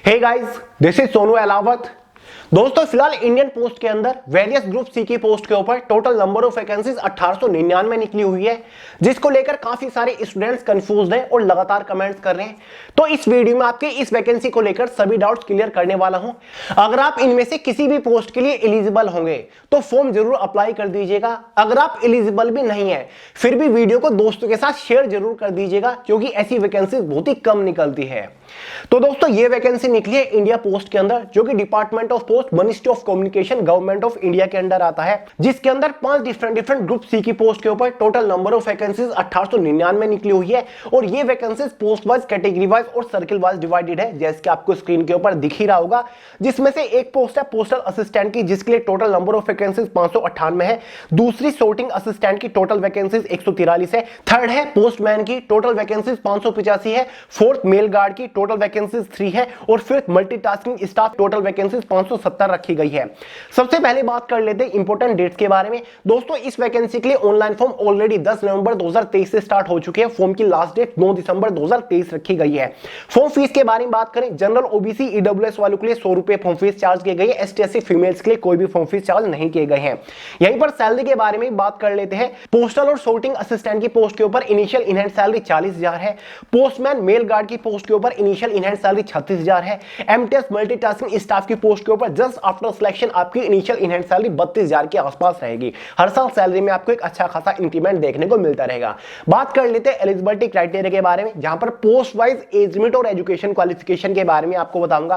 Hey guys, this is Sonu Alawat. दोस्तों फिलहाल Indian post के अंदर वेरियस ग्रुप सी की पोस्ट के ऊपर टोटल नंबर ऑफ वैकेंसीज 1899 निकली हुई है, जिसको लेकर काफी सारे स्टूडेंट्स कंफ्यूज हैं और लगातार कमेंट्स कर रहे हैं। तो इस वीडियो में आपके इस वैकेंसी को लेकर सभी डाउट्स क्लियर करने वाला हूं। अगर आप इनमें से किसी भी पोस्ट के लिए एलिजिबल होंगे तो फॉर्म जरूर अप्लाई कर दीजिएगा। अगर आप एलिजिबल भी नहीं है फिर भी वीडियो को दोस्तों के साथ शेयर जरूर कर दीजिएगा, क्योंकि ऐसी वैकेंसी बहुत ही कम निकलती है। तो दोस्तों ये वैकेंसी निकली है इंडिया पोस्ट के अंदर, जो कि department of post ministry of communication government of India के अंदर आता है, जिसके अंदर 5 डिफरेंट ग्रुप सी की पोस्ट के ऊपर टोटल नंबर ऑफ वैकेंसीज 1899 निकली हुई है। और ये vacancies post wise, category wise और सर्किल वाइज डिवाइडेड है, जैसे कि आपको स्क्रीन के ऊपर दिख ही रहा होगा। जिसमें से एक पोस्ट है पोस्टल असिस्टेंट की, जिसके लिए टोटल नंबर ऑफ वैकेंसीज 598 है। दूसरी सोर्टिंग असिस्टेंट की टोटल वैकेंसीज 143 है। थर्ड है पोस्टमैन की, टोटल वैकेंसीज 585 है। फोर्थ मेल गार्ड की टोटल वैकेंसीज 3 है। और fifth multitasking staff total vacancies 570 रखी गई है। सबसे पहले बात कर लेते हैं इंपॉर्टेंट डेट्स के बारे में। दोस्तों इस वैकेंसी के लिए ऑनलाइन फॉर्म ऑलरेडी 10 नवंबर 2023 से स्टार्ट हो चुके हैं। फॉर्म की लास्ट डेट 9 दिसंबर 2023 रखी गई है। फॉर्म फीस के बारे में बात करें, जनरल, ओबीसी, ईडब्ल्यूएस वालों के लिए 100 रुपए फॉर्म फीस चार्ज किए गए हैं। एसटी एससी फीमेल्स के लिए कोई भी फॉर्म फीस चार्ज नहीं किए गए हैं। यहीं पर सैलरी के बारे में बात कर लेते हैं। पोस्टल और सोर्टिंग असिस्टेंट की पोस्ट के ऊपर इनिशियल इन हैंड सैलरी 40,000 है। पोस्टमैन मेल गार्ड की पोस्ट के ऊपर इनिशियल इन हैंड सैलरी 36,000 है। एमटीएस मल्टीटास्किंग स्टाफ की पोस्ट के ऊपर जस्ट आफ्टर सिलेक्शन आपकी इनिशियल इन हैंड सैलरी 32,000 के आसपास रहेगी। हर साल सैलरी में आपको एक अच्छा खासा इंक्रीमेंट देखने को मिलता रहेगा। बात कर लेते हैं एलिजिबिलिटी क्राइटेरिया के बारे में, जहां पर पोस्ट वाइज एज लिमिट और एजुकेशन क्वालिफिकेशन के बारे में आपको बताऊंगा।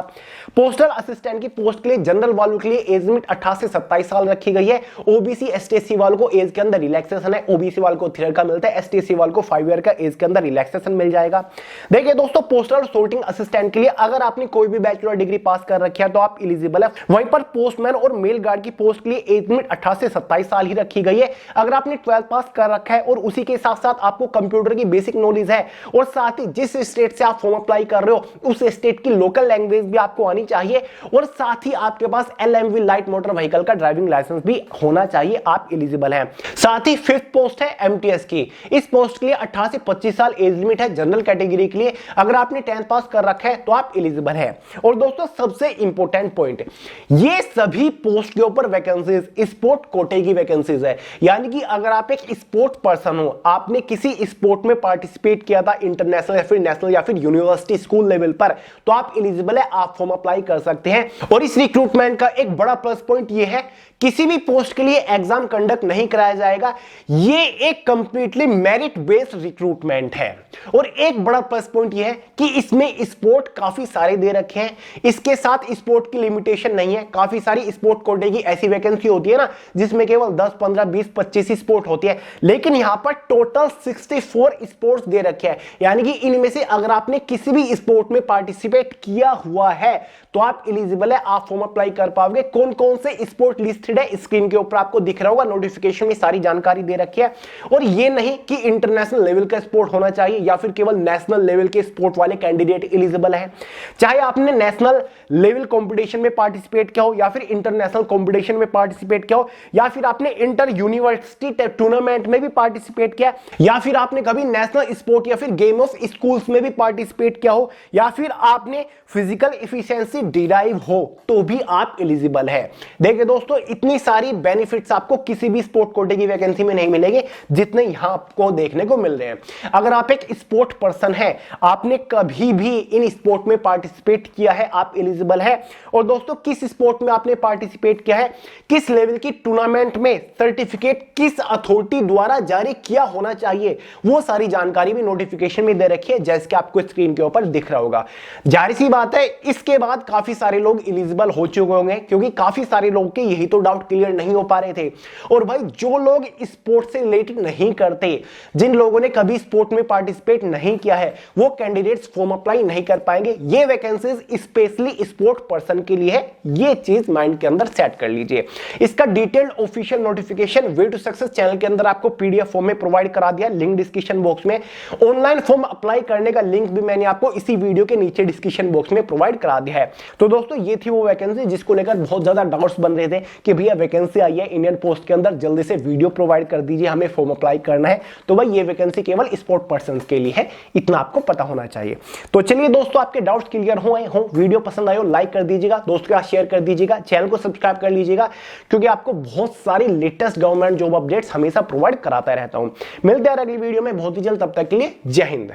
पोस्टल असिस्टेंट की पोस्ट के लिए जनरल वालों के लिए एज लिमिट 18 से 27 साल रखी गई है। ओबीसी एसटी एससी वालों को एज के अंदर रिलैक्सेशन है। ओबीसी वालों को 3 ईयर का मिलता है, एसटी एससी वालों को 5 ईयर का एज के अंदर रिलैक्सेशन मिल जाएगा। देखिए दोस्तों, पोस्टल और सोर्टिंग असिस्टेंट के लिए अगर आपने कोई भी बैचलर डिग्री पास कर रखी है तो आप एलिजिबल है। वहीं पर पोस्टमैन और मेल गार्ड की पोस्ट के लिए एज लिमिट 18 से 27 साल ही रखी गई है। अगर आपने 12th पास कर रखा है और उसी के साथ साथ आपको कंप्यूटर की बेसिक नॉलेज है और साथ ही जिस स्टेट से आप फॉर्म अप्लाई कर रहे हो उस स्टेट की लोकल लैंग्वेज भी आपको आनी चाहिए और साथ ही आपके पास एलएमवी लाइट मोटर व्हीकल का ड्राइविंग लाइसेंस भी होना चाहिए, आप एलिजिबल हैं। साथ ही फिफ्थ पोस्ट है एमटीएस की। इस पोस्ट के लिए 18 से 25 साल एज लिमिट है जनरल कैटेगरी के लिए। अगर आपने 10th पास कर रखा है तो आप एलिजिबल हैं। और दोस्तों सबसे इंपॉर्टेंट पॉइंट, ये सभी पोस्ट के ऊपर वैकेंसीज स्पोर्ट कोटे की वैकेंसीज है। यानी कि अगर आप एक स्पोर्ट पर्सन हो, आपने किसी स्पोर्ट में पार्टिसिपेट किया था इंटरनेशनल या फिर नेशनल या फिर यूनिवर्सिटी स्कूल लेवल पर, तो आप एलिजिबल है, आप फॉर्म अप्लाई कर सकते हैं। और इस रिक्रूटमेंट का एक बड़ा प्लस पॉइंट ये है, किसी भी पोस्ट के लिए एग्जाम कंडक्ट नहीं कराया जाएगा। ये एक कंप्लीटली मेरिट बेस्ड रिक्रूटमेंट है। और एक बड़ा प्लस पॉइंट ये है कि इसमें स्पोर्ट काफी सारे दे रखे हैं। इसके साथ स्पोर्ट की लिमिटेशन नहीं है। काफी सारी स्पोर्ट कोटे की ऐसी वैकेंसी होती है ना जिसमें केवल 10, 15, 20, 25 ही स्पोर्ट होती है, लेकिन यहां पर टोटल 64 स्पोर्ट्स दे रखे हैं। यानी कि इनमें से अगर आपने किसी भी स्पोर्ट में पार्टिसिपेट किया हुआ है तो आप एलिजिबल है, आप फॉर्म अप्लाई कर पाओगे। कौन कौन से स्पोर्ट लिस्टेड है स्क्रीन के ऊपर आपको दिख रहा होगा, नोटिफिकेशन में सारी जानकारी दे रखी है। और ये नहीं कि इंटरनेशनल लेवल का स्पोर्ट होना चाहिए या फिर केवल नेशनल लेवल के स्पोर्ट वाले कैंडिडेट एलिजिबल है। चाहे आपने नेशनल लेवल कंपटीशन में पार्टिसिपेट किया हो या फिर इंटरनेशनल कंपटीशन में पार्टिसिपेट किया हो या फिर आपने इंटर यूनिवर्सिटी टूर्नामेंट में भी पार्टिसिपेट किया या फिर आपने कभी नेशनल स्पोर्ट या फिर गेम ऑफ स्कूल्स में भी पार्टिसिपेट किया हो या फिर आपने फिजिकल एफिशिएंसी डिराइव हो तो भी आप एलिजिबल है। देखिए दोस्तों, इतनी सारी बेनिफिट्स आपको किसी भी स्पोर्ट कोटे की वैकेंसी में नहीं मिलेंगे जितने यहां आपको देखने को मिल रहे हैं। अगर आप एक स्पोर्ट पर्सन है, आपने कभी भी इन स्पोर्ट में पार्टिसिपेट किया है, आप एलिजिबल है। और दोस्तों किस स्पोर्ट में आपने पार्टिसिपेट किया है, किस लेवल की टूर्नामेंट में, सर्टिफिकेट किस अथॉरिटी द्वारा जारी किया होना चाहिए, वो सारी जानकारी भी नोटिफिकेशन में दे रखी है, जैसे कि आपको स्क्रीन के ऊपर दिख रहा होगा। जाहिर सी बात है, इसके बाद काफी सारे लोग एलिजिबल हो चुके होंगे, क्योंकि काफी सारे लोग के यही तो डाउट क्लियर नहीं हो पा रहे थे। और भाई जो लोग स्पोर्ट से रिलेटेड नहीं करते, जिन लोगों ने कभी स्पोर्ट में पार्टिसिपेट नहीं किया है, वो कैंडिडेट्स फॉर्म अप्लाई नहीं कर पाएंगे। ये वैकेंसीज स्पेशली स्पोर्ट पर्सन के लिए है, ये चीज माइंड के अंदर सेट कर लीजिए। इसका detailed official notification Way to Success channel के अंदर आपको पीडीएफ फॉर्म में प्रोवाइड करा दिया, लिंक डिस्क्रिप्शन बॉक्स में। ऑनलाइन फॉर्म अप्लाई करने का लिंक भी मैंने आपको इसी वीडियो के नीचे डिस्क्रिप्शन बॉक्स में प्रोवाइड करा दिया है। तो दोस्तों ये थी वो वैकेंसी जिसको लेकर बहुत ज्यादा डाउट्स बन रहे थे कि भैया वैकेंसी आई है इंडियन पोस्ट के अंदर, जल्दी से वीडियो प्रोवाइड कर दीजिए, हमें फॉर्म अप्लाई करना है। तो भाई ये वैकेंसी केवल स्पोर्ट पर्सन के लिए है, इतना आपको पता होना चाहिए। तो चलिए दोस्तों, आपके डाउट्स क्लियर हो, वीडियो पसंद आए लाइक कर दीजिएगा, दोस्तों के साथ शेयर कर दीजिएगा, चैनल को सब्सक्राइब कर लीजिएगा, क्योंकि आपको बहुत सारी लेटेस्ट गवर्नमेंट जॉब अपडेट्स हमेशा प्रोवाइड कराता रहता हूं। मिलते हैं अगली वीडियो में बहुत ही जल्द, तब तक के लिए जय हिंद।